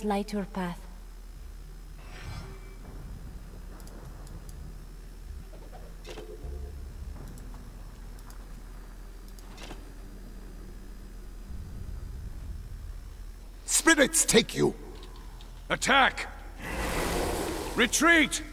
light your path. Spirits take you! Attack! Retreat!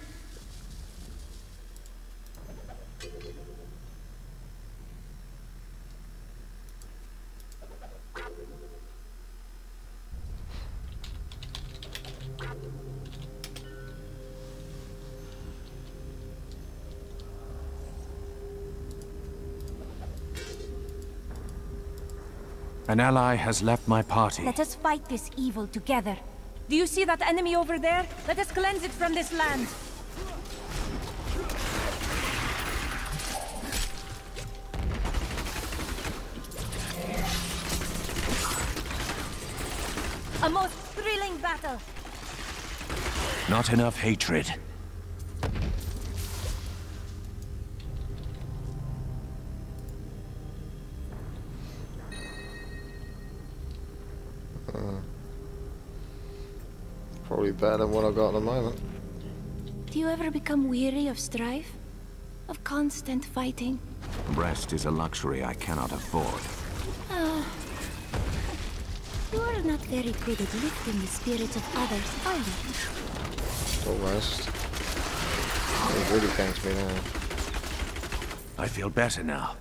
An ally has left my party. Let us fight this evil together. Do you see that enemy over there? Let us cleanse it from this land. A most thrilling battle. Not enough hatred. Probably better than what I got at the moment. Do you ever become weary of strife? Of constant fighting? Rest is a luxury I cannot afford. You are not very good at lifting the spirits of others, are you? Almost. It really ganked me now. I feel better now.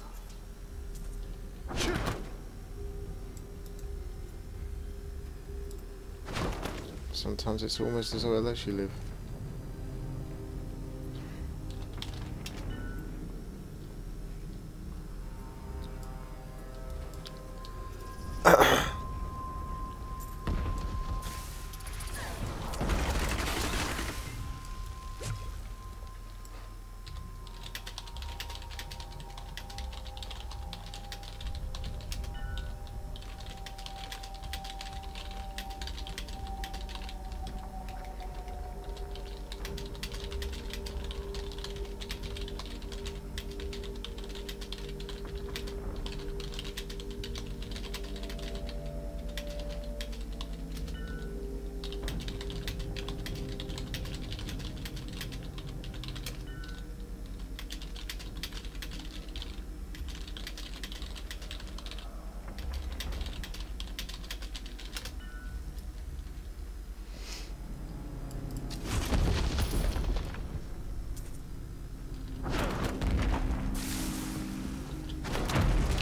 Sometimes it's almost as though it lets you live.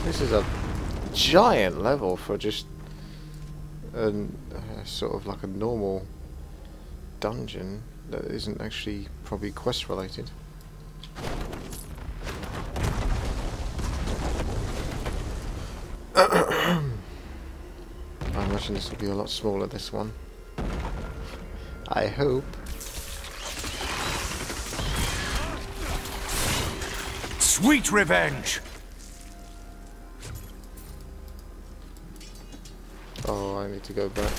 This is a giant level for just sort of like a normal dungeon that isn't actually probably quest related. I imagine this will be a lot smaller, this one. I hope. Sweet revenge! Oh, I need to go back.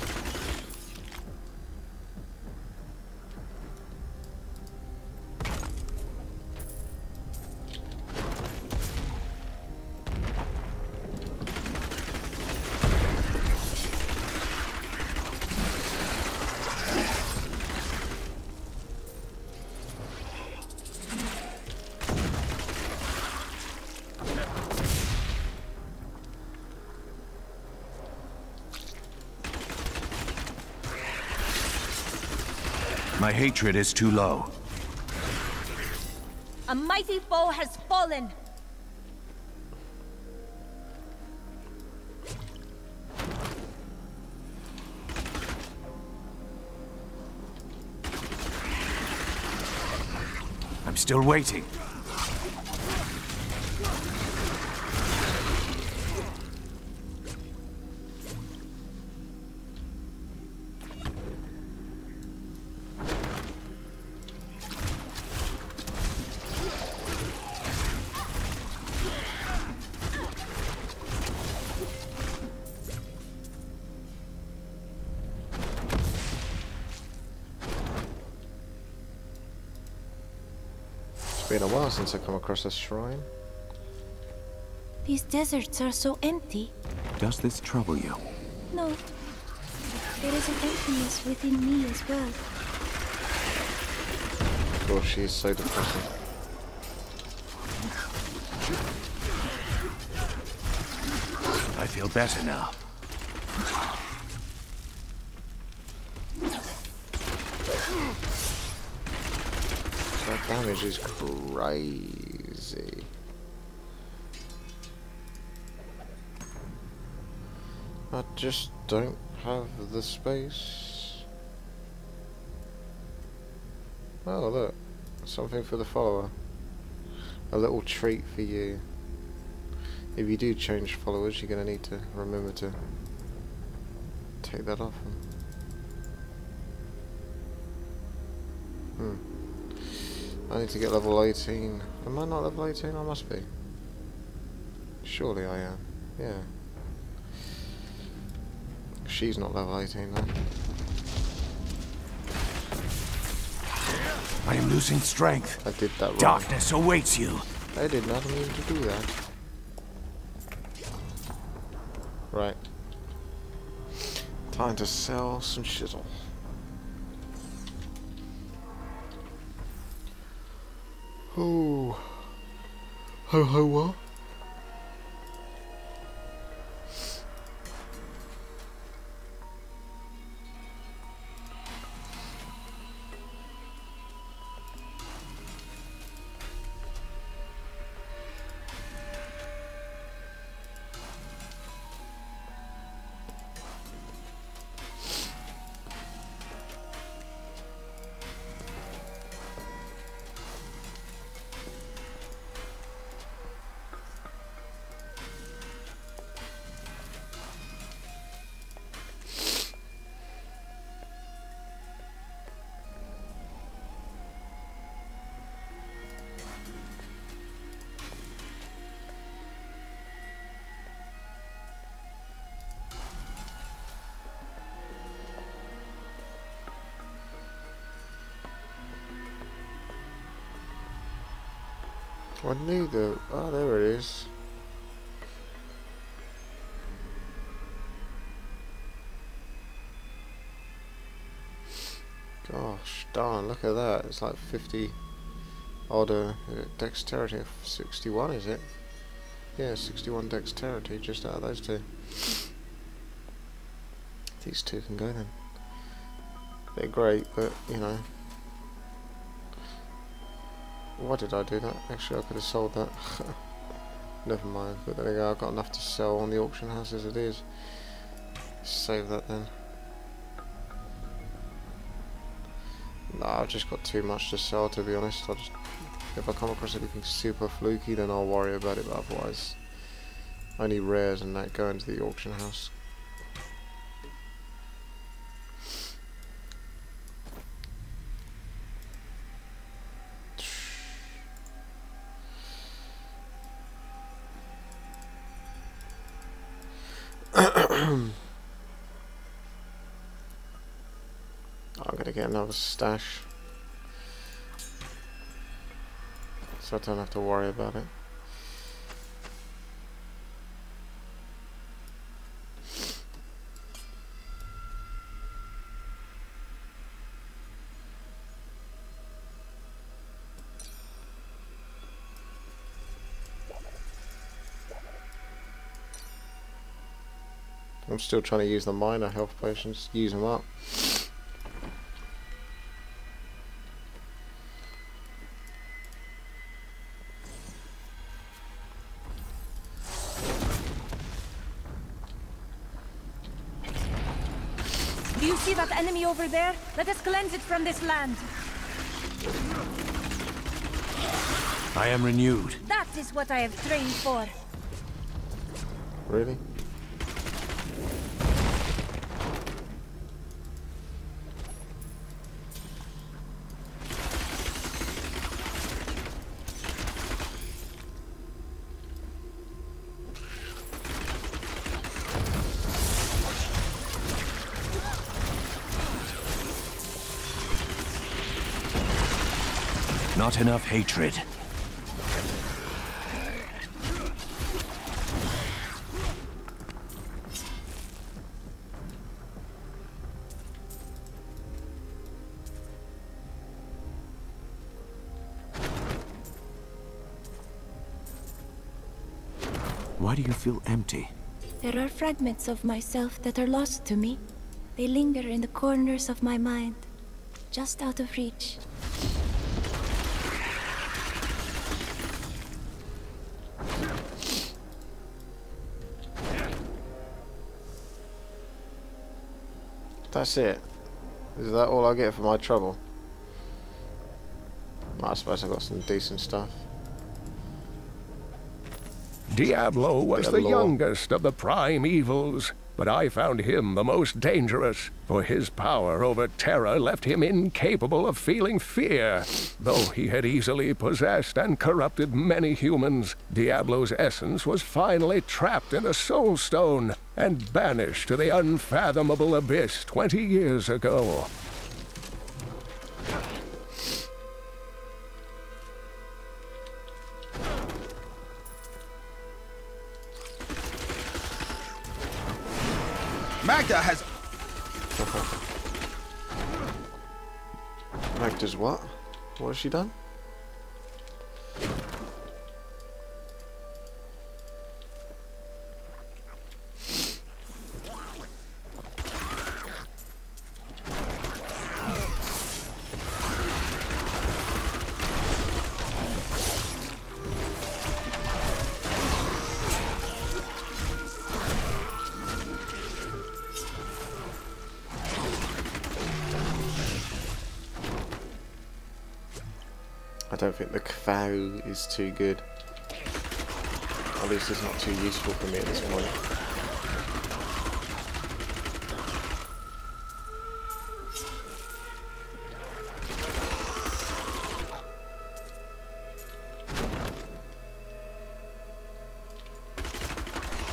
My hatred is too low. A mighty foe has fallen. I'm still waiting. It's been a while since I come across a shrine. These deserts are so empty. Does this trouble you? No. There is an emptiness within me as well. Oh, she is so depressing. I feel better now. That damage is crazy. I just don't have the space. Oh look, something for the follower. A little treat for you. If you do change followers, you're going to need to remember to take that off. I need to get level 18. Am I not level 18? I must be. Surely I am. Yeah. She's not level 18 though. I am losing strength. I did that wrong. Darkness awaits you. I did not mean to do that. Right. Time to sell some shizzle. Oh. Ho ho what? I knew the... Oh, there it is. Gosh darn, look at that. It's like 50 odd dexterity of 61, is it? Yeah, 61 dexterity just out of those two. These two can go then. They're great, but, you know... Why did I do that? Actually, I could have sold that. Never mind. But there you go. I've got enough to sell on the auction house as it is. Save that then. Nah, I've just got too much to sell, to be honest. If I come across anything super fluky, then I'll worry about it. But otherwise, only rares and that go into the auction house. I'm gonna get another stash, so I don't have to worry about it. I'm still trying to use the minor health potions, use them up. Do you see that enemy over there? Let us cleanse it from this land. I am renewed. That is what I have trained for. Really? Not enough hatred. Why do you feel empty? There are fragments of myself that are lost to me. They linger in the corners of my mind, just out of reach. That's it. Is that all I get for my trouble? I suppose I got some decent stuff. Diablo was Bit of the lore. youngest of the prime evils, but I found him the most dangerous, for his power over terror left him incapable of feeling fear. Though he had easily possessed and corrupted many humans, Diablo's essence was finally trapped in a soul stone and banished to the unfathomable abyss 20 years ago. Magda has... Magda's what? What has she done? I don't think the CAUSEWAY is too good. At least it's not too useful for me at this point.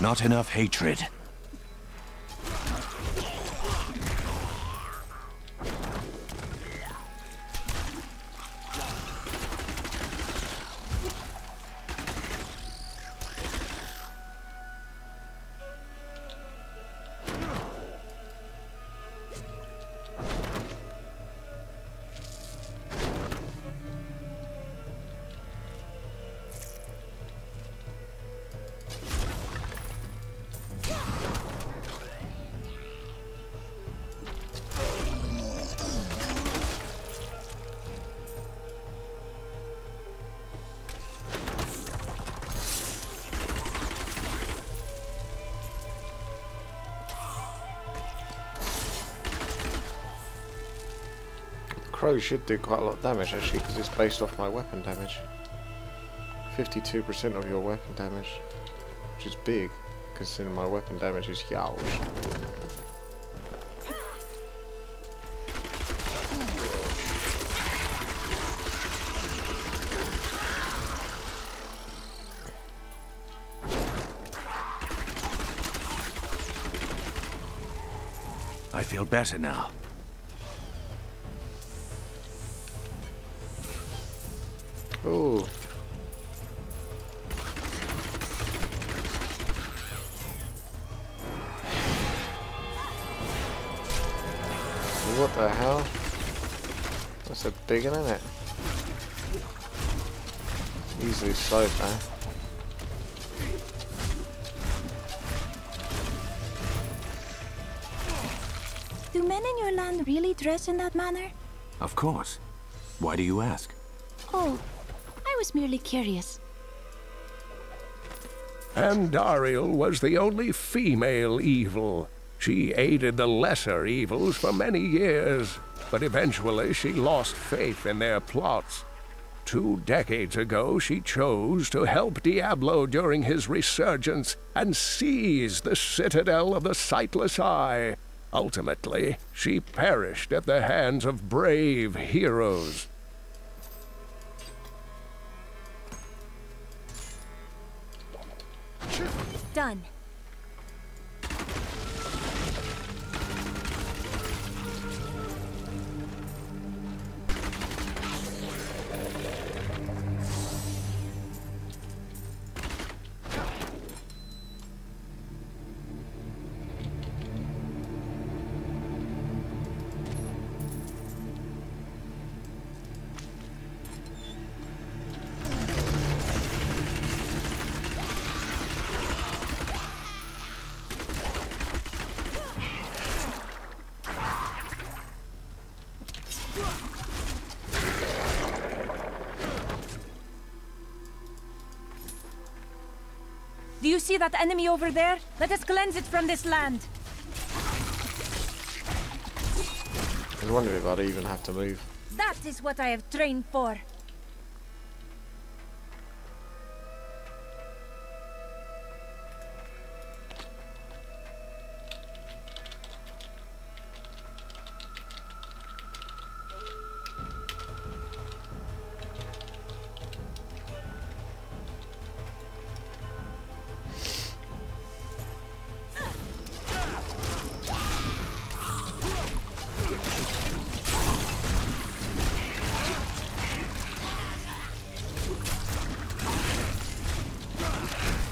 Not enough hatred. Crow should do quite a lot of damage actually, because it's based off my weapon damage. 52% of your weapon damage, which is big, considering my weapon damage is huge. I feel better now. Ooh. What the hell? That's a big one, isn't it? Easily slowed now. Do men in your land really dress in that manner? Of course. Why do you ask? Oh, I was merely curious. And Dariel was the only female evil. She aided the lesser evils for many years, but eventually she lost faith in their plots. 2 decades ago, she chose to help Diablo during his resurgence and seize the citadel of the Sightless Eye. Ultimately, she perished at the hands of brave heroes. Done. Do you see that enemy over there? Let us cleanse it from this land. I was wondering if I'd even have to move. That is what I have trained for.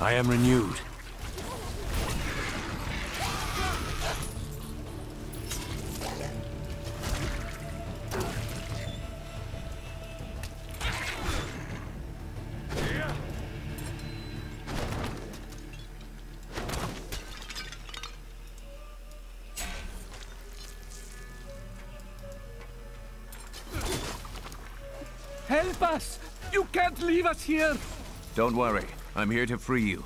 I am renewed. Help us! You can't leave us here! Don't worry. I'm here to free you.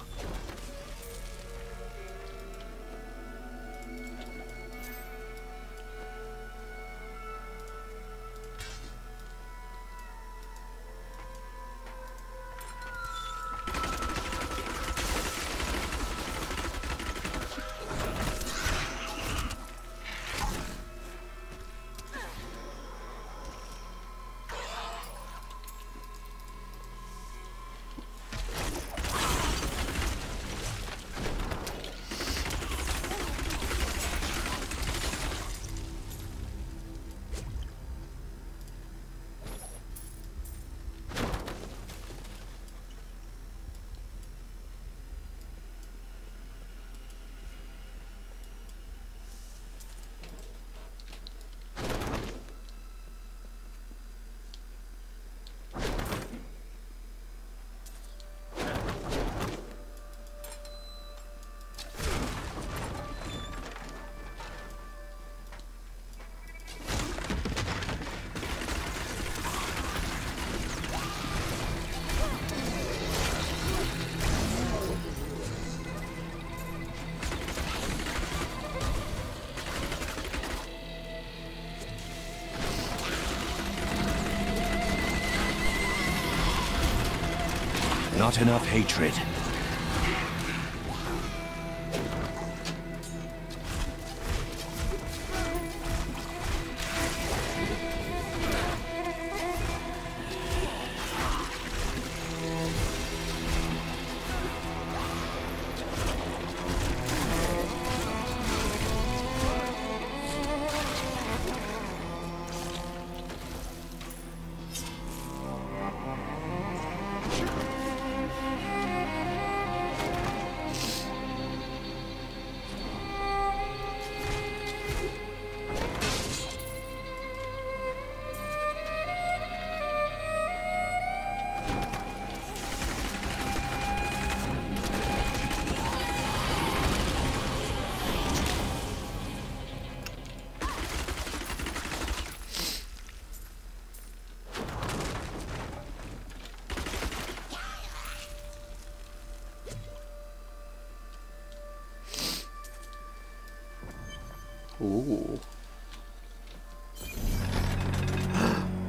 Not enough hatred. Ooh.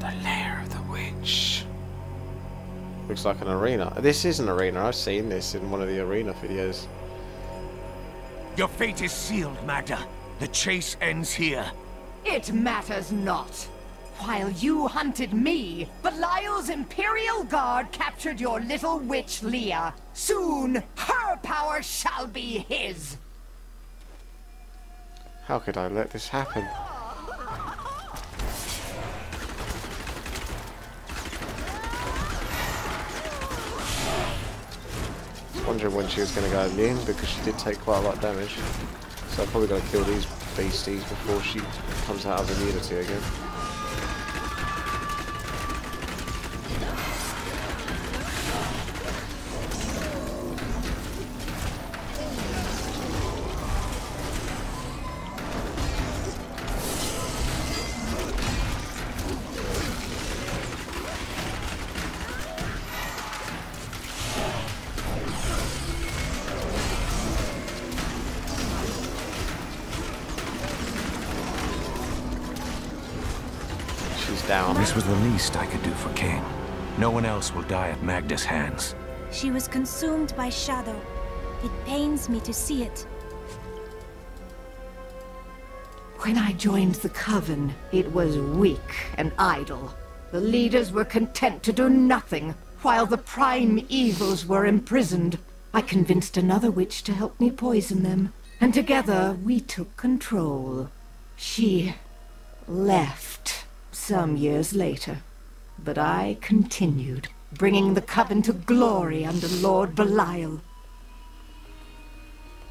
The Lair of the Witch. Looks like an arena. This is an arena. I've seen this in one of the arena videos. Your fate is sealed, Magda. The chase ends here. It matters not. While you hunted me, Belial's Imperial Guard captured your little witch Leah. Soon, her power shall be his. How could I let this happen? Wondering when she was going to go immune because she did take quite a lot of damage. So I'm probably going to kill these beasties before she comes out of immunity again. She's down. This was the least I could do for King. No one else will die at Magda's hands. She was consumed by shadow. It pains me to see it. When I joined the Coven, it was weak and idle. The leaders were content to do nothing, while the prime evils were imprisoned. I convinced another witch to help me poison them, and together we took control. She left some years later, but I continued, bringing the Coven to glory under Lord Belial.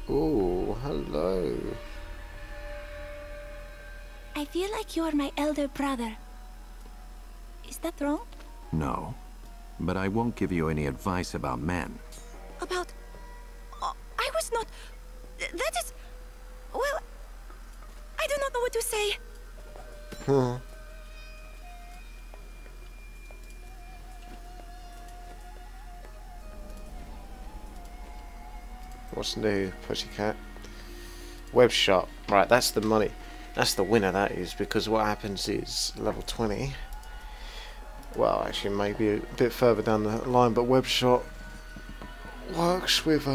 Oh, hello. I feel like you're my elder brother. Is that wrong? No, but I won't give you any advice about men. About... Oh, I was not... That is... Well... I do not know what to say. What's new, pussycat? Web shop. Right, that's the money. That's the winner, that is, because what happens is level 20. Well, actually, maybe a bit further down the line, but web shop works with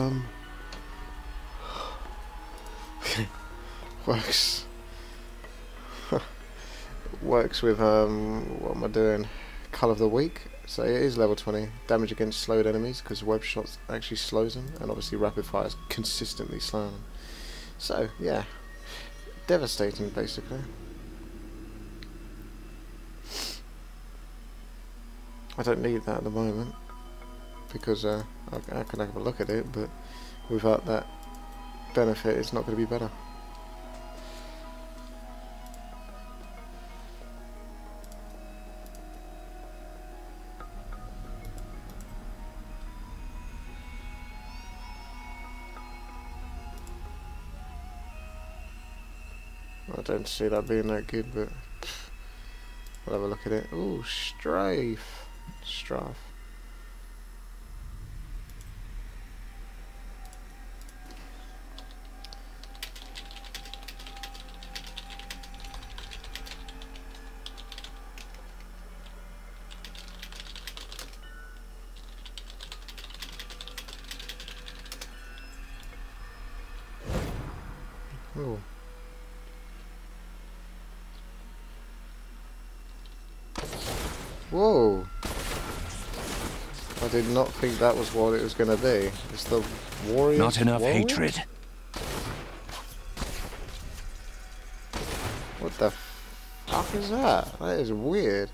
works with what am I doing? Colour of the week. So it is level 20. Damage against slowed enemies, because web shots actually slows them, and obviously rapid fire is consistently slowing them. So yeah, devastating basically. I don't need that at the moment because I can have a look at it, but without that benefit, it's not going to be better. I don't see that being that good, but we'll have a look at it. Ooh, strafe. Ooh. Whoa! I did not think that was what it was going to be. It's the warrior. Not enough hatred. What the fuck is that? That is weird.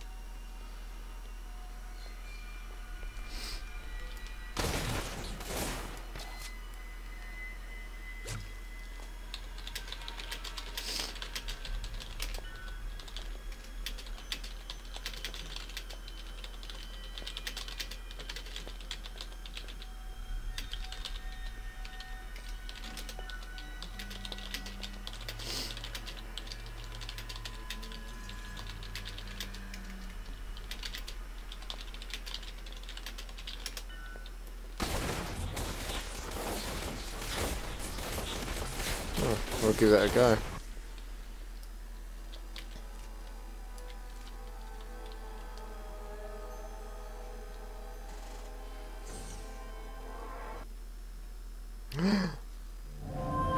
We'll give that a go.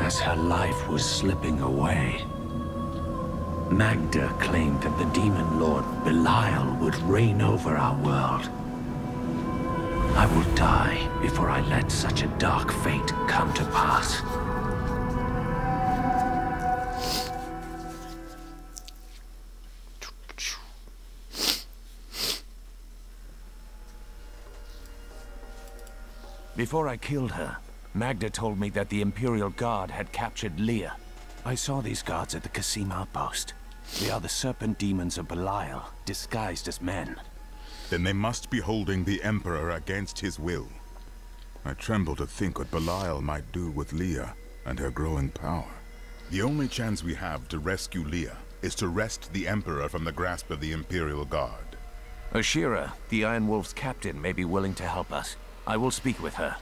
As her life was slipping away, Magda claimed that the demon lord Belial would reign over our world. I will die before I let such a dark fate come to pass. Before I killed her, Magda told me that the Imperial Guard had captured LAIR. I saw these guards at the Qasim outpost. They are the serpent demons of Belial, disguised as men. Then they must be holding the Emperor against his will. I tremble to think what Belial might do with LAIR and her growing power. The only chance we have to rescue LAIR is to wrest the Emperor from the grasp of the Imperial Guard. Ashira, the Iron Wolf's captain, may be willing to help us. I will speak with her.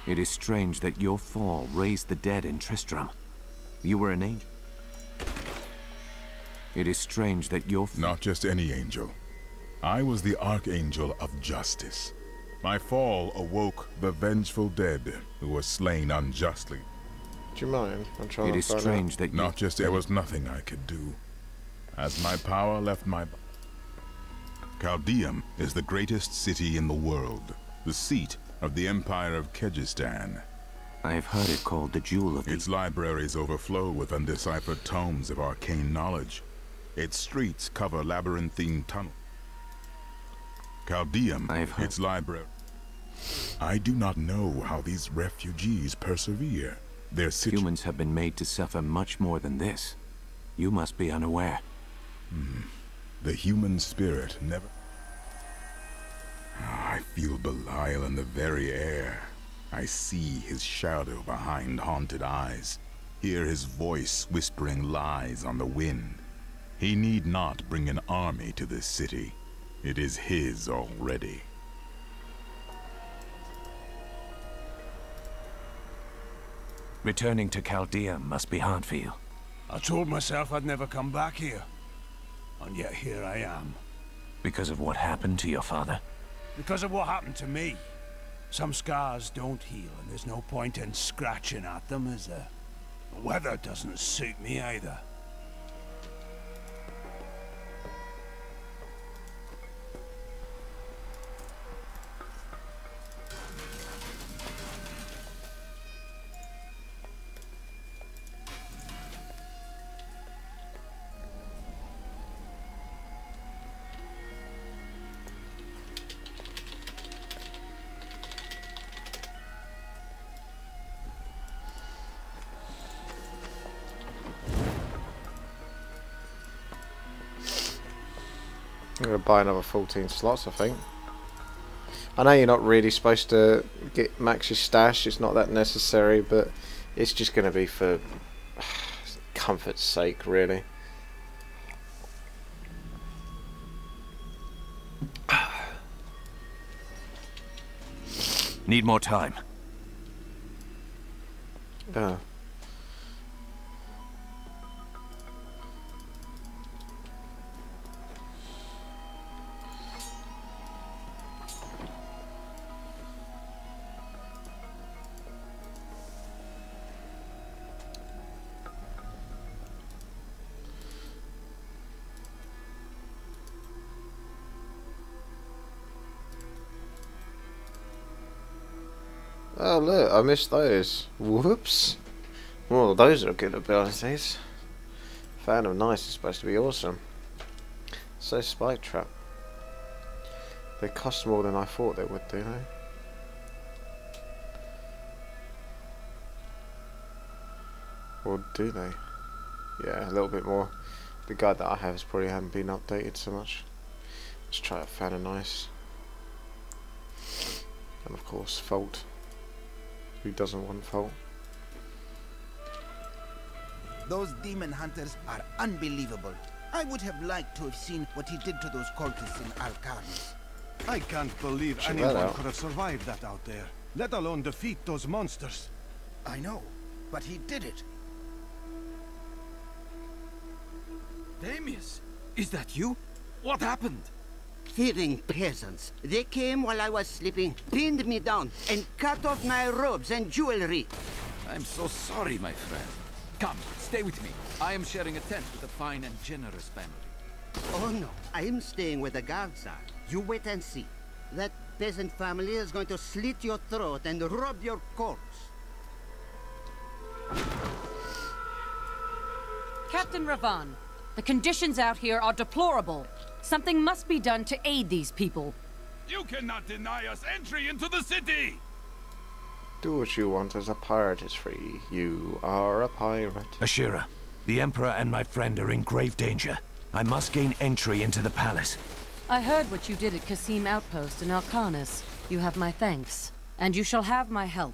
It is strange that your fall raised the dead in Tristram. You were an angel. It is strange that your... Not just any angel. I was the Archangel of Justice. My fall awoke the vengeful dead who were slain unjustly. Do you mind? I'm trying It is to strange that Not just there was nothing I could do. As my power left my... CALDEUM is the greatest city in the world. The seat of the Empire of Kyrgyzstan. I have heard it called the Jewel of the... Its libraries overflow with undeciphered tomes of arcane knowledge. Its streets cover labyrinthine tunnels. CALDEUM, its library. I do not know how these refugees persevere. Their humans have been made to suffer much more than this. You must be unaware. The human spirit never... I feel Belial in the very air. I see his shadow behind haunted eyes. Hear his voice whispering lies on the wind. He need not bring an army to this city. It is his already. Returning to CALDEUM must be hard for you. I told myself I'd never come back here. And yet here I am. Because of what happened to your father? Because of what happened to me. Some scars don't heal, and there's no point in scratching at them, is there? The weather doesn't suit me either. I'm going to buy another 14 slots, I think. I know you're not really supposed to get Max's stash, it's not that necessary, but it's just going to be for comfort's sake, really. Need more time. Yeah. Oh look, I missed those. Whoops. Well, those are good abilities. Fan of Nice is supposed to be awesome. So Spike Trap. They cost more than I thought they would, do they? Or do they? Yeah, a little bit more. The guide that I have is probably haven't been updated so much. Let's try a Fan of Nice. And of course, Fault. Who doesn't want Fault? Those demon hunters are unbelievable. I would have liked to have seen what he did to those cultists in ALCARNUS. I can't believe anyone could have survived that out there, let alone defeat those monsters. I know, but he did it. Damius, is that you? What happened? Thieving peasants. They came while I was sleeping, pinned me down, and cut off my robes and jewelry. I'm so sorry, my friend. Come, stay with me. I am sharing a tent with a fine and generous family. Oh no, I am staying where the guards are. You wait and see. That peasant family is going to slit your throat and rob your corpse. Captain Ravan, the conditions out here are deplorable. Something must be done to aid these people. You cannot deny us entry into the city! Do what you want as a pirate is free. You are a pirate. Ashira, the Emperor and my friend are in grave danger. I must gain entry into the palace. I heard what you did at Qasim Outpost in ALCARNUS. You have my thanks. And you shall have my help.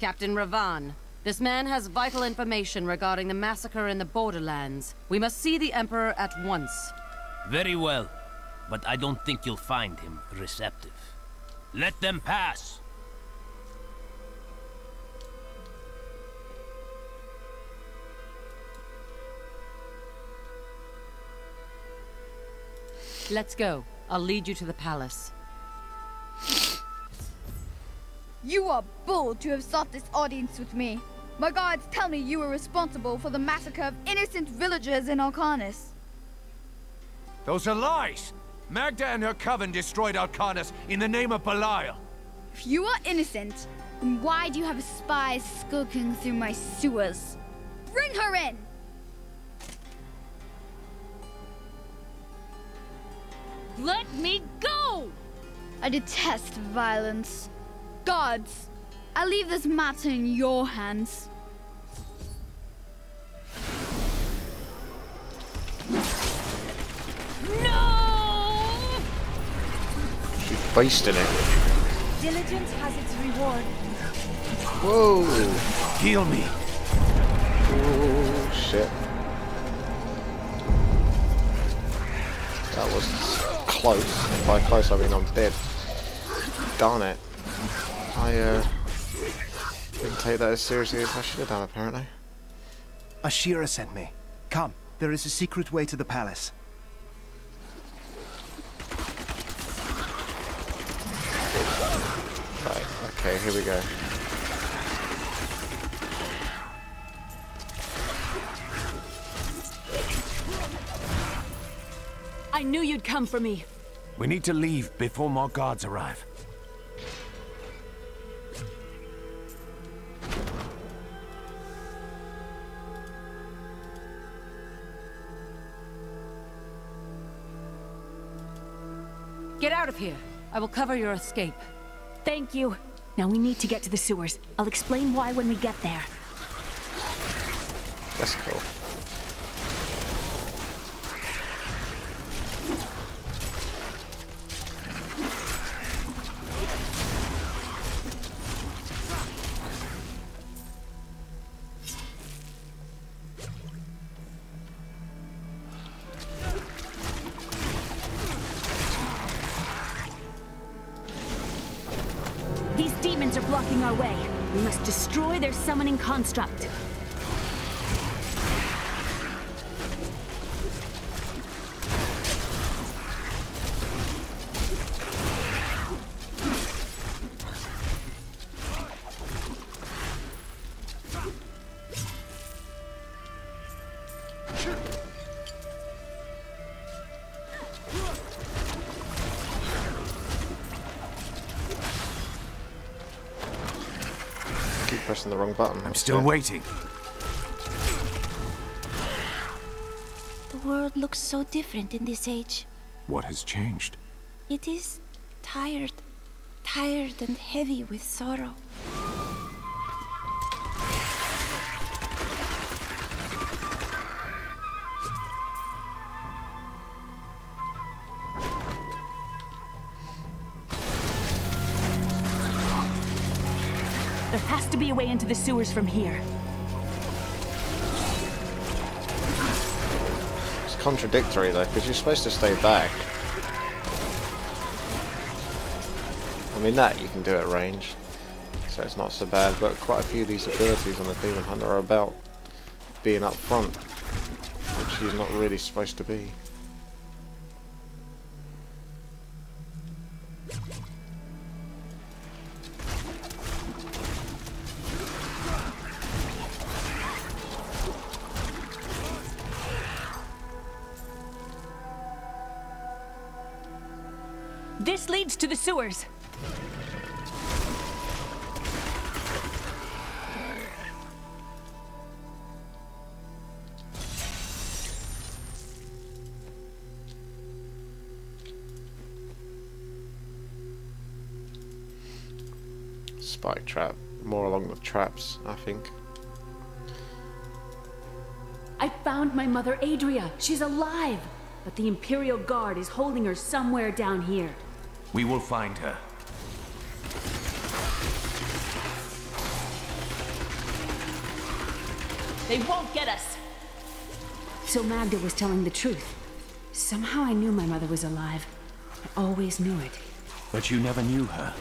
Captain Ravan, this man has vital information regarding the massacre in the borderlands. We must see the Emperor at once. Very well, but I don't think you'll find him receptive. Let them pass! Let's go. I'll lead you to the palace. You are bold to have sought this audience with me. My guards tell me you were responsible for the massacre of innocent villagers in ALCARNUS. Those are lies! Magda and her coven destroyed ALCARNUS in the name of Belial. If you are innocent, then why do you have spies skulking through my sewers? Bring her in! Let me go! I detest violence. Gods, I leave this matter in your hands. No! She's basting it. Diligence has its reward. Whoa! Heal me. Oh shit. That was close. By close I mean I'm dead. Darn it. I didn't take that as seriously as I should have done apparently. Ashira sent me. Come, there is a secret way to the palace. Right, okay, here we go. I knew you'd come for me. We need to leave before more guards arrive. Get out of here. I will cover your escape. Thank you. Now we need to get to the sewers. I'll explain why when we get there. That's cool. These demons are blocking our way. We must destroy their summoning construct. Pressing the wrong button. I'm still waiting. The world looks so different in this age. What has changed? It is tired and heavy with sorrow. There has to be a way into the sewers from here. It's contradictory though, because you're supposed to stay back. I mean that you can do at range, so it's not so bad, but quite a few of these abilities on the Demon Hunter are about being up front, which he's not really supposed to be. This leads to the sewers. Spike trap, more along the traps, I think. I found my mother Adria. She's alive. But the Imperial Guard is holding her somewhere down here. We will find her. They won't get us. So Magda was telling the truth. Somehow I knew my mother was alive. I always knew it. But you never knew her.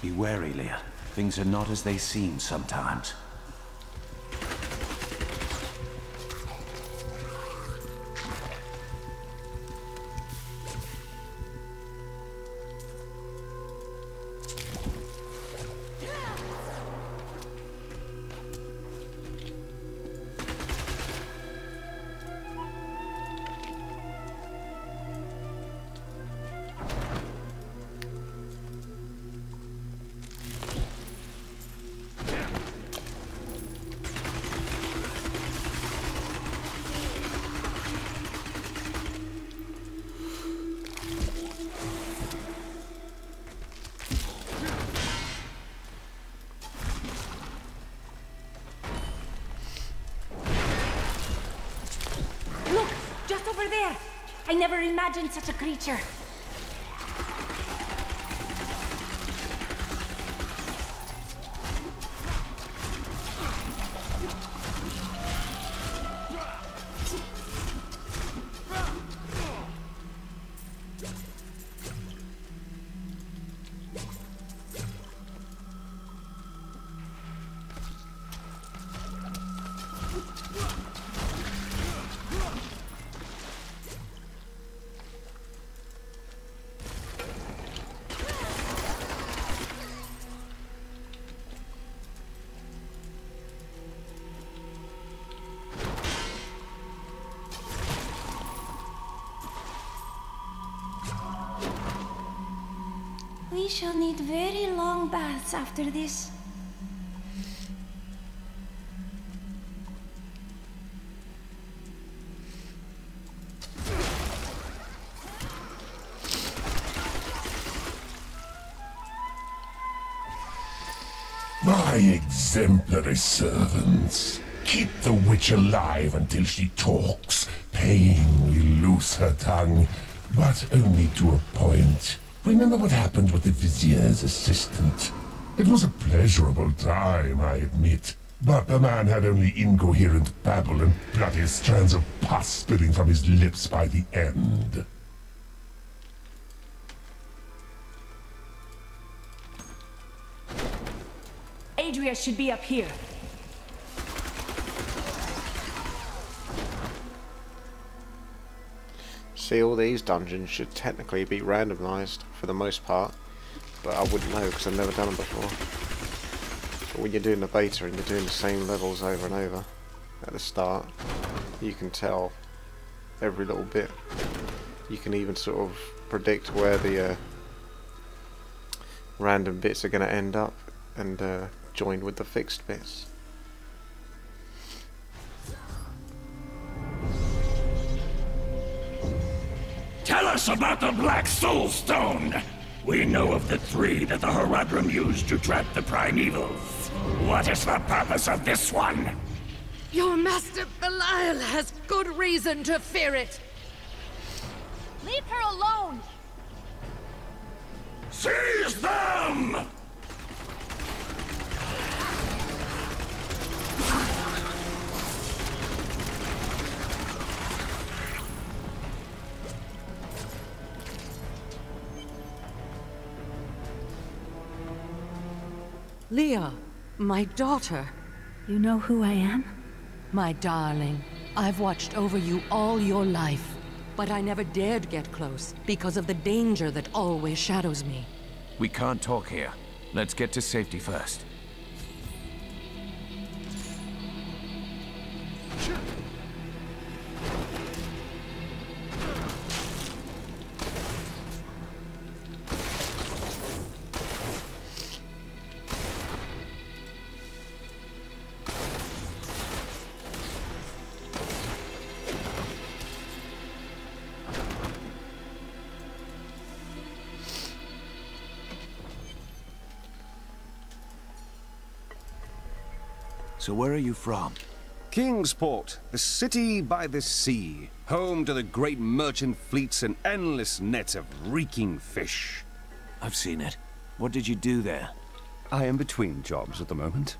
Be wary, Leah. Things are not as they seem sometimes. LAIR! I never imagined such a creature. We shall need very long baths after this. My exemplary servants. Keep the witch alive until she talks. Painfully loose her tongue, but only to a point. Remember what happened with the Vizier's assistant? It was a pleasurable time, I admit. But the man had only incoherent babble and bloody strands of pus spilling from his lips by the end. Adria should be up here. See, all these dungeons should technically be randomized for the most part, but I wouldn't know because I've never done them before. But when you're doing the beta and you're doing the same levels over and over at the start, you can tell every little bit. You can even sort of predict where the random bits are going to end up and join with the fixed bits. Tell us about the Black Soul Stone! We know of the 3 that the Horadrim used to trap the Primevals. What is the purpose of this one? Your master Belial has good reason to fear it. Leave her alone! Seize them! Leah, my daughter. You know who I am? My darling, I've watched over you all your life, but I never dared get close because of the danger that always shadows me. We can't talk here. Let's get to safety first. So where are you from? Kingsport, the city by the sea, home to the great merchant fleets and endless nets of reeking fish. I've seen it. What did you do there? I am between jobs at the moment.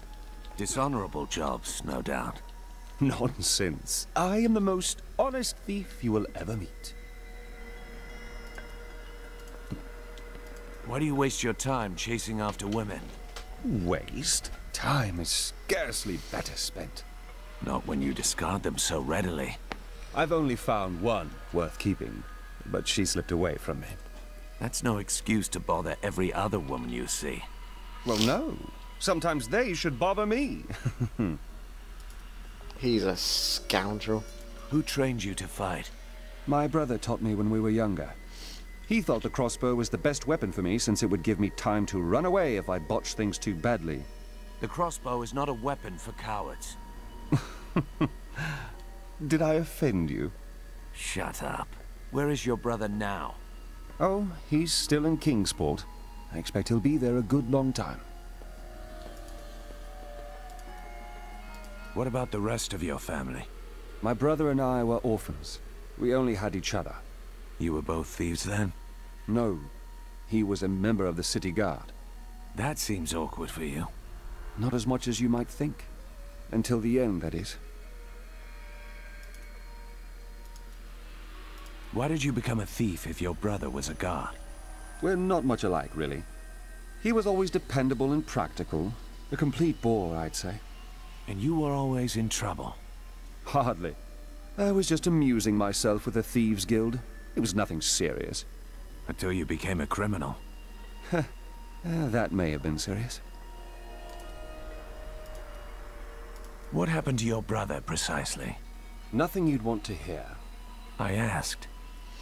Dishonorable jobs, no doubt. Nonsense. I am the most honest thief you will ever meet. Why do you waste your time chasing after women? Waste? Time is scarcely better spent. Not when you discard them so readily. I've only found one worth keeping, but she slipped away from me. That's no excuse to bother every other woman you see. Well, no. Sometimes they should bother me. He's a scoundrel. Who trained you to fight? My brother taught me when we were younger. He thought the crossbow was the best weapon for me since it would give me time to run away if I botched things too badly. The crossbow is not a weapon for cowards. Did I offend you? Shut up. Where is your brother now? Oh, he's still in Kingsport. I expect he'll be there a good long time. What about the rest of your family? My brother and I were orphans. We only had each other. You were both thieves then? No. He was a member of the city guard. That seems awkward for you. Not as much as you might think. Until the end, that is. Why did you become a thief if your brother was a guard? We're not much alike, really. He was always dependable and practical. A complete bore, I'd say. And you were always in trouble? Hardly. I was just amusing myself with the Thieves' Guild. It was nothing serious. Until you became a criminal. That may have been serious. What happened to your brother, precisely? Nothing you'd want to hear. I asked.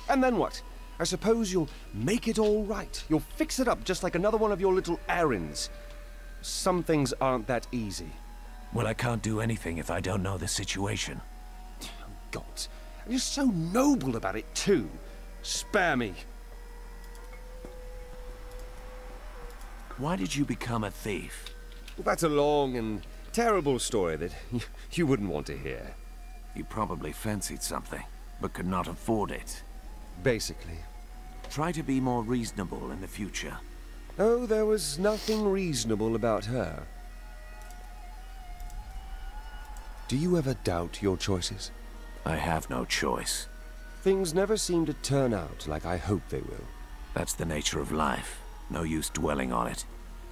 And then what? I suppose you'll make it all right. You'll fix it up just like another one of your little errands. Some things aren't that easy. Well, I can't do anything if I don't know the situation. Oh, God. You're so noble about it, too. Spare me. Why did you become a thief? Well, that's a long and terrible story that you wouldn't want to hear. You probably fancied something, but could not afford it. Basically. Try to be more reasonable in the future. Oh, there was nothing reasonable about her. Do you ever doubt your choices? I have no choice. Things never seem to turn out like I hope they will. That's the nature of life. No use dwelling on it.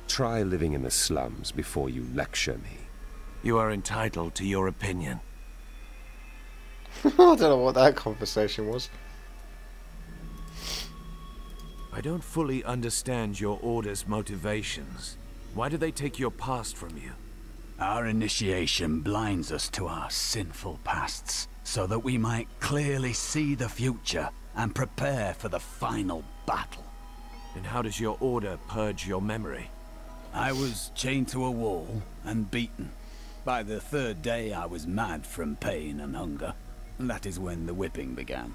Try living in the slums before you lecture me. You are entitled to your opinion. I don't know what that conversation was. I don't fully understand your order's motivations. Why do they take your past from you? Our initiation blinds us to our sinful pasts, so that we might clearly see the future and prepare for the final battle. And how does your order purge your memory? I was chained to a wall and beaten. By the third day I was mad from pain and hunger. And that is when the whipping began.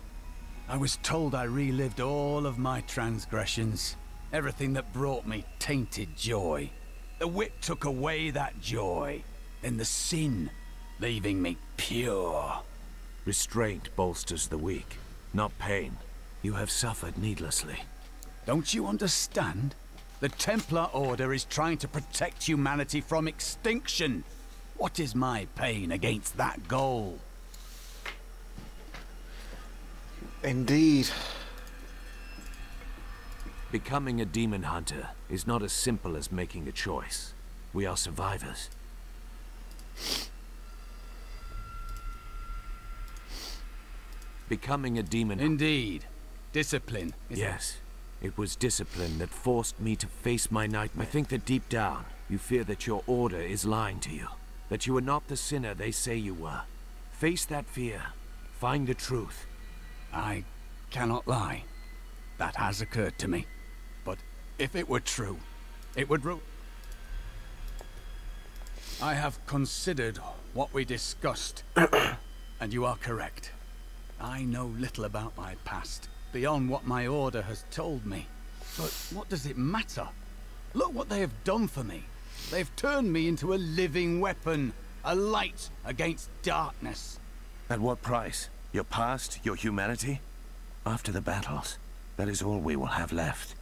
I was told I relived all of my transgressions. Everything that brought me tainted joy. The whip took away that joy. Then the sin, leaving me pure. Restraint bolsters the weak, not pain. You have suffered needlessly. Don't you understand? The Templar Order is trying to protect humanity from extinction. What is my pain against that goal? Indeed. Becoming a demon hunter is not as simple as making a choice. We are survivors. Becoming a demon... Indeed. Discipline. Yes. It was discipline that forced me to face my nightmare. I think that deep down, you fear that your order is lying to you. That you are not the sinner they say you were. Face that fear. Find the truth. I cannot lie. That has occurred to me. But if it were true, it would I have considered what we discussed, and you are correct. I know little about my past, beyond what my order has told me. But what does it matter? Look what they have done for me. They've turned me into a living weapon, a light against darkness. At what price? Your past, your humanity? After the battles, that is all we will have left.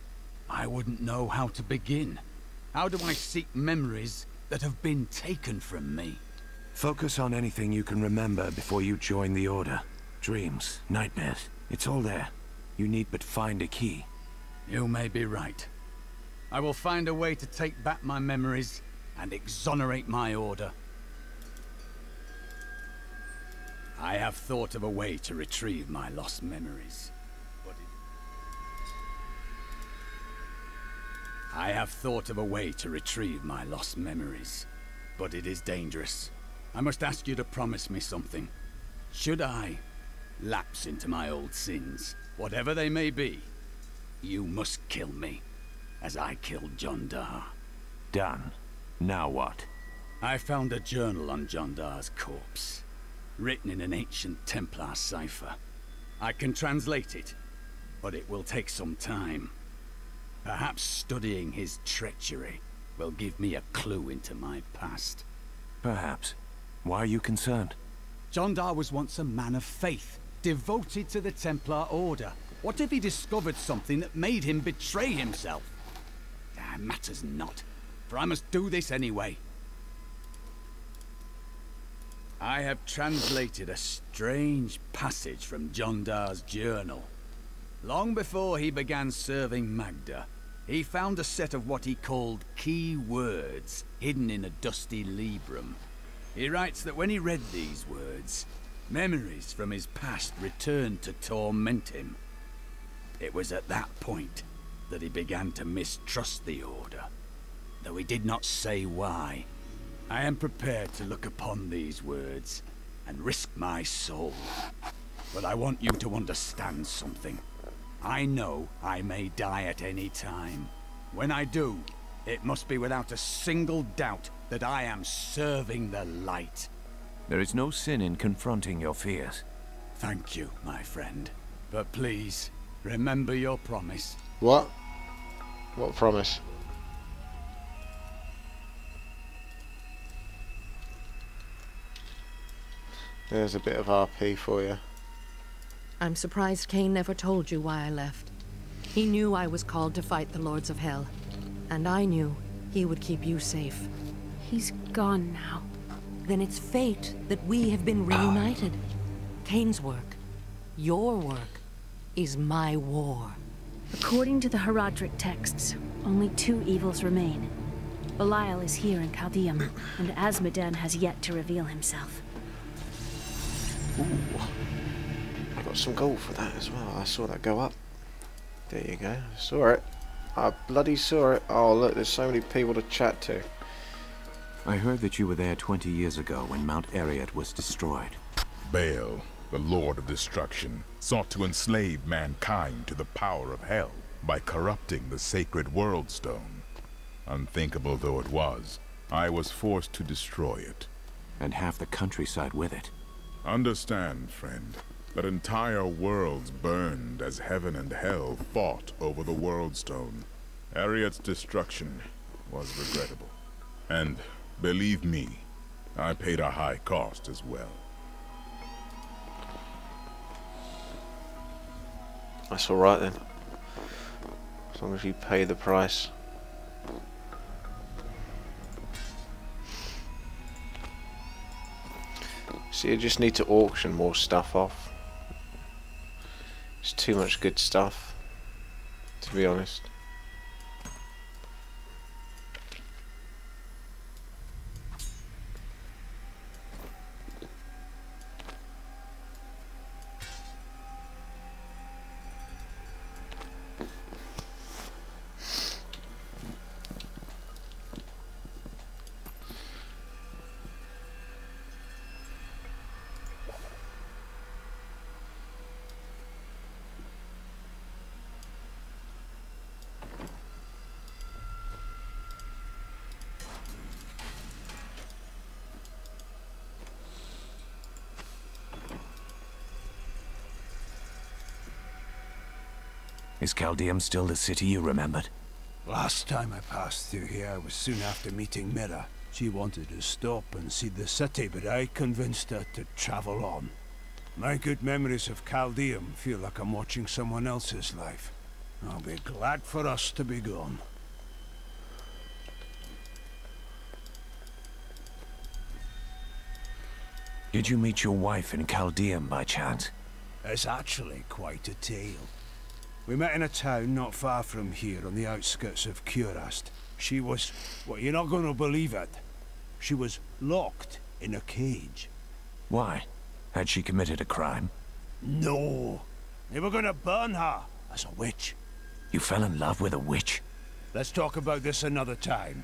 I wouldn't know how to begin. How do I seek memories that have been taken from me? Focus on anything you can remember before you join the Order. Dreams, nightmares, it's all there. You need but find a key. You may be right. I will find a way to take back my memories and exonerate my Order. I have thought of a way to retrieve my lost memories. But it is dangerous. I must ask you to promise me something. Should I lapse into my old sins, whatever they may be, you must kill me, as I killed Jondar. Done. Now what? I found a journal on Jondar's corpse, written in an ancient Templar cipher. I can translate it, but it will take some time. Perhaps studying his treachery will give me a clue into my past. Perhaps. Why are you concerned? Jondar was once a man of faith. devoted to the Templar Order. What if he discovered something that made him betray himself? Matters not, for I must do this anyway. I have translated a strange passage from Jondar's journal. Long before he began serving Magda, he found a set of what he called key words hidden in a dusty librum. He writes that when he read these words, memories from his past returned to torment him. It was at that point that he began to mistrust the Order, though he did not say why. I am prepared to look upon these words and risk my soul. But I want you to understand something. I know I may die at any time. When I do, it must be without a single doubt that I am serving the light. There is no sin in confronting your fears. Thank you, my friend. But please, remember your promise. What? What promise? There's a bit of RP for you. I'm surprised Cain never told you why I left. He knew I was called to fight the Lords of Hell, and I knew he would keep you safe. He's gone now. Then it's fate that we have been reunited. Cain's work, your work, is my war. According to the Herodric texts, only 2 evils remain. Belial is here in CALDEUM, and Azmodan has yet to reveal himself. Ooh. I got some gold for that as well. I saw that go up. There you go. I saw it. I bloody saw it. Oh look, there's so many people to chat to. I heard that you were there 20 years ago when Mount Arreat was destroyed. Baal, the Lord of Destruction, sought to enslave mankind to the power of hell by corrupting the sacred World Stone. Unthinkable though it was, I was forced to destroy it. And half the countryside with it. Understand, friend, that entire worlds burned as heaven and hell fought over the World Stone. Arreat's destruction was regrettable. And, believe me, I paid a high cost as well. That's alright then. As long as you pay the price. So you just need to auction more stuff off. It's too much good stuff, to be honest. Is CALDEUM still the city you remembered? Last time I passed through here was soon after meeting Mira. She wanted to stop and see the city, but I convinced her to travel on. My good memories of CALDEUM feel like I'm watching someone else's life. I'll be glad for us to be gone. Did you meet your wife in CALDEUM by chance? It's actually quite a tale. We met in a town not far from here on the outskirts of Curast. She was... well, you're not going to believe it. She was locked in a cage. Why? Had she committed a crime? No. They were going to burn her as a witch. You fell in love with a witch? Let's talk about this another time.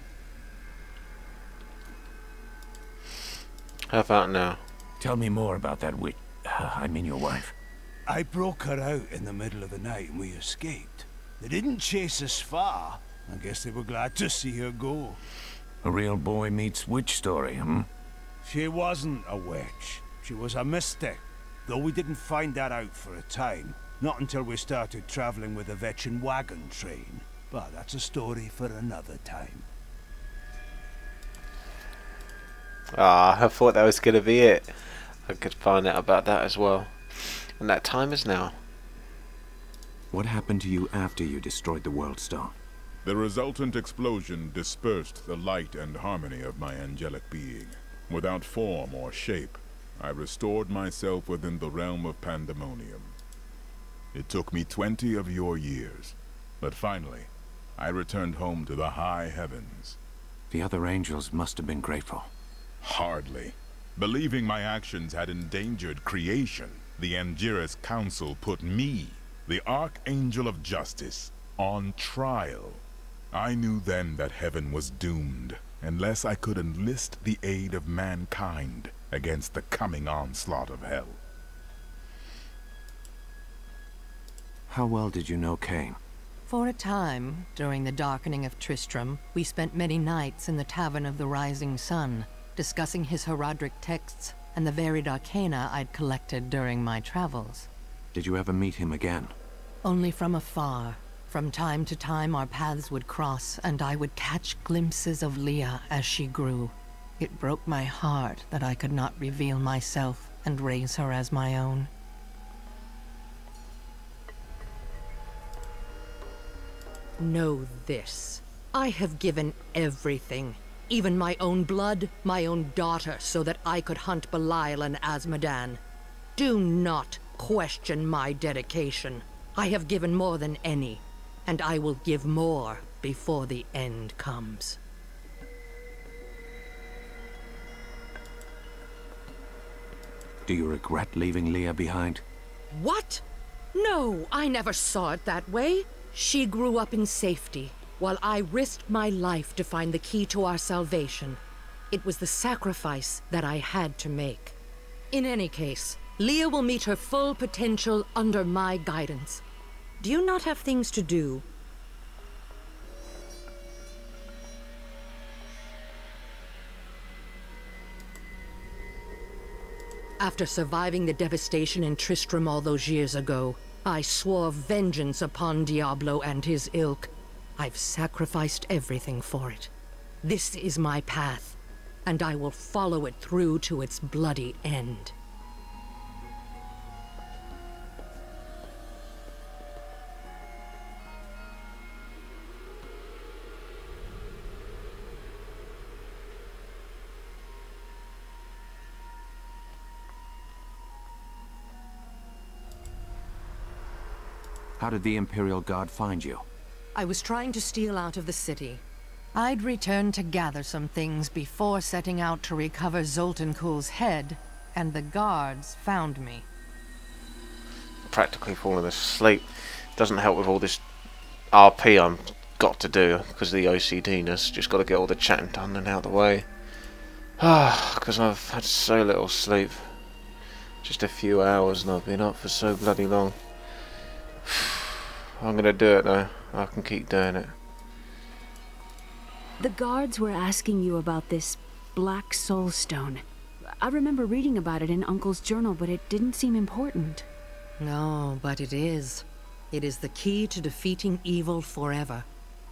How about now? Tell me more about that witch. I mean your wife. I broke her out in the middle of the night and we escaped. They didn't chase us far. I guess they were glad to see her go. A real boy meets witch story, hmm? She wasn't a witch. She was a mystic. Though we didn't find that out for a time. Not until we started traveling with the Vetchin wagon train. But that's a story for another time. Ah, I thought that was going to be it. I could find out about that as well. And that time is now. What happened to you after you destroyed the World Stone? The resultant explosion dispersed the light and harmony of my angelic being. Without form or shape, I restored myself within the realm of pandemonium. It took me 20 of your years, but finally, I returned home to the high heavens. The other angels must have been grateful. Hardly. Believing my actions had endangered creation, the Angiras Council put me, the Archangel of Justice, on trial. I knew then that heaven was doomed, unless I could enlist the aid of mankind against the coming onslaught of hell. How well did you know Cain? For a time, during the darkening of Tristram, we spent many nights in the Tavern of the Rising Sun, discussing his heraldic texts and the varied arcana I'd collected during my travels. Did you ever meet him again? Only from afar. From time to time our paths would cross, and I would catch glimpses of Leah as she grew. It broke my heart that I could not reveal myself and raise her as my own. Know this. I have given everything. Even my own blood, my own daughter, so that I could hunt Belial and Azmodan. Do not question my dedication. I have given more than any, and I will give more before the end comes. Do you regret leaving Leah behind? What? No, I never saw it that way. She grew up in safety, while I risked my life to find the key to our salvation. It was the sacrifice that I had to make. In any case, Leah will meet her full potential under my guidance. Do you not have things to do? After surviving the devastation in Tristram all those years ago, I swore vengeance upon Diablo and his ilk. I've sacrificed everything for it. This is my path, and I will follow it through to its bloody end. How did the Imperial Guard find you? I was trying to steal out of the city. I'd returned to gather some things before setting out to recover Zoltan Kuhl's head, and the guards found me. Practically falling asleep. Doesn't help with all this RP I've got to do because of the OCD-ness. Just got to get all the chatting done and out of the way. Because I've had so little sleep. Just a few hours and I've been up for so bloody long. I'm gonna do it though. I can keep doing it. The guards were asking you about this Black Soul Stone. I remember reading about it in Uncle's journal, but it didn't seem important. No, but it is. It is the key to defeating evil forever.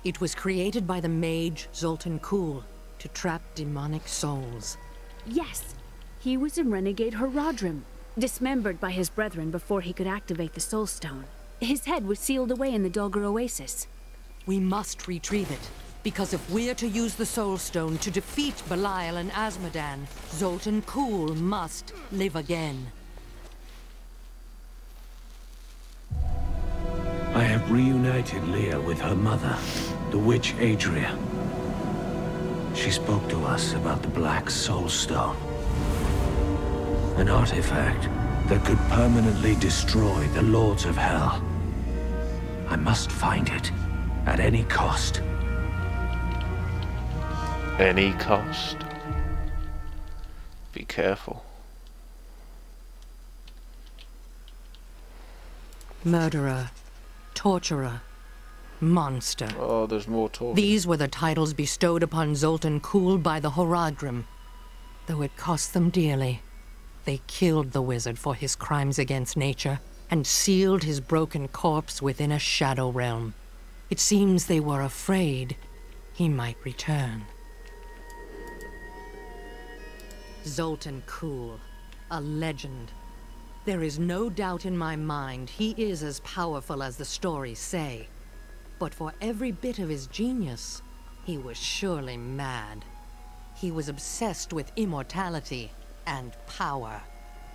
It was created by the mage Zoltan Kuhl to trap demonic souls. Yes, he was a renegade Horadrim, dismembered by his brethren before he could activate the Soul Stone. His head was sealed away in the Dulgar Oasis. We must retrieve it, because if we're to use the Soul Stone to defeat Belial and Azmodan, Zoltan Kuhl must live again. I have reunited Leah with her mother, the witch Adria. She spoke to us about the Black Soul Stone. An artifact that could permanently destroy the Lords of Hell. I must find it, at any cost. Any cost? Be careful. Murderer, torturer, monster. Oh, there's more talking. These were the titles bestowed upon Zoltan Kuhl by the Horadrim. Though it cost them dearly. They killed the wizard for his crimes against nature, and sealed his broken corpse within a shadow realm. It seems they were afraid he might return. Zoltan Kuhl, a legend. There is no doubt in my mind he is as powerful as the stories say. But for every bit of his genius, he was surely mad. He was obsessed with immortality and power.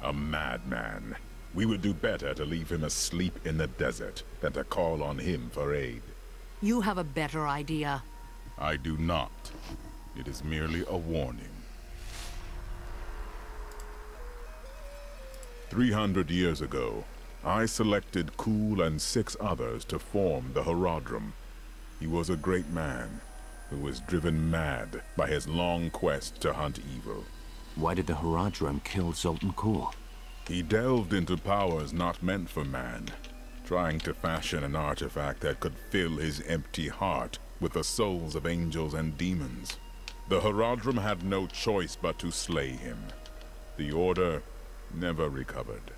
A madman. We would do better to leave him asleep in the desert than to call on him for aid. You have a better idea. I do not. It is merely a warning. 300 years ago, I selected Kul and 6 others to form the Horadrim. He was a great man who was driven mad by his long quest to hunt evil. Why did the Horadrim kill Zoltan Kul? He delved into powers not meant for man, trying to fashion an artifact that could fill his empty heart with the souls of angels and demons. The Horadrim had no choice but to slay him. The Order never recovered.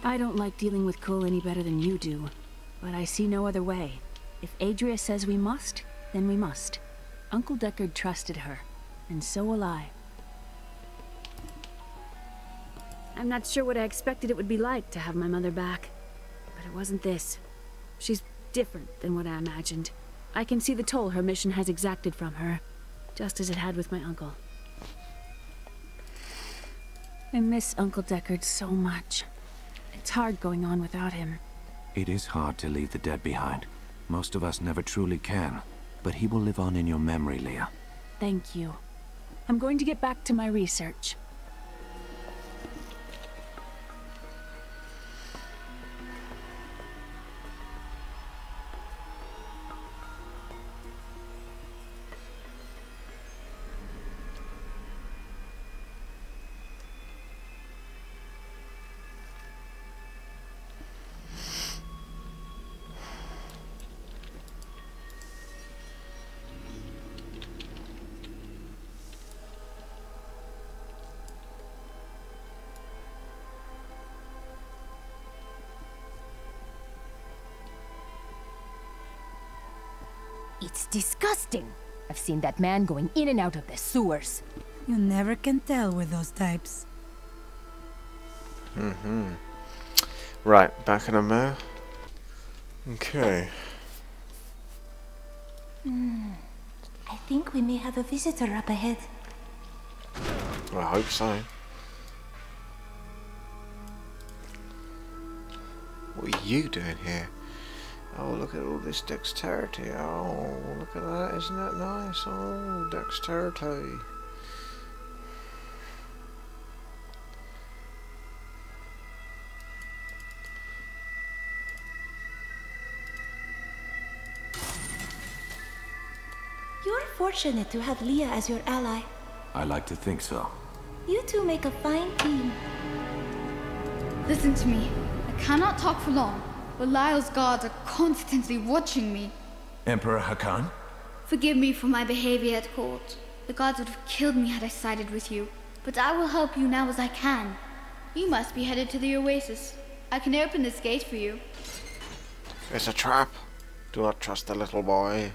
I don't like dealing with Kul any better than you do, but I see no other way. If Adria says we must, then we must. Uncle Deckard trusted her, and so will I. I'm not sure what I expected it would be like to have my mother back, but it wasn't this. She's different than what I imagined. I can see the toll her mission has exacted from her, just as it had with my uncle. I miss Uncle Deckard so much. It's hard going on without him. It is hard to leave the dead behind. Most of us never truly can. But he will live on in your memory, Leah. Thank you. I'm going to get back to my research. It's disgusting. I've seen that man going in and out of the sewers. You never can tell with those types. Right, back in a minute. Okay. I think we may have a visitor up ahead. Well, I hope so. What are you doing here? Oh, look at all this dexterity. Oh, look at that. Isn't that nice? Oh, dexterity. You're fortunate to have Leah as your ally. I like to think so. You two make a fine team. Listen to me. I cannot talk for long. Belial's guards are constantly watching me. Emperor Hakan? Forgive me for my behavior at court. The gods would have killed me had I sided with you. But I will help you now as I can. You must be headed to the oasis. I can open this gate for you. It's a trap. Do not trust the little boy.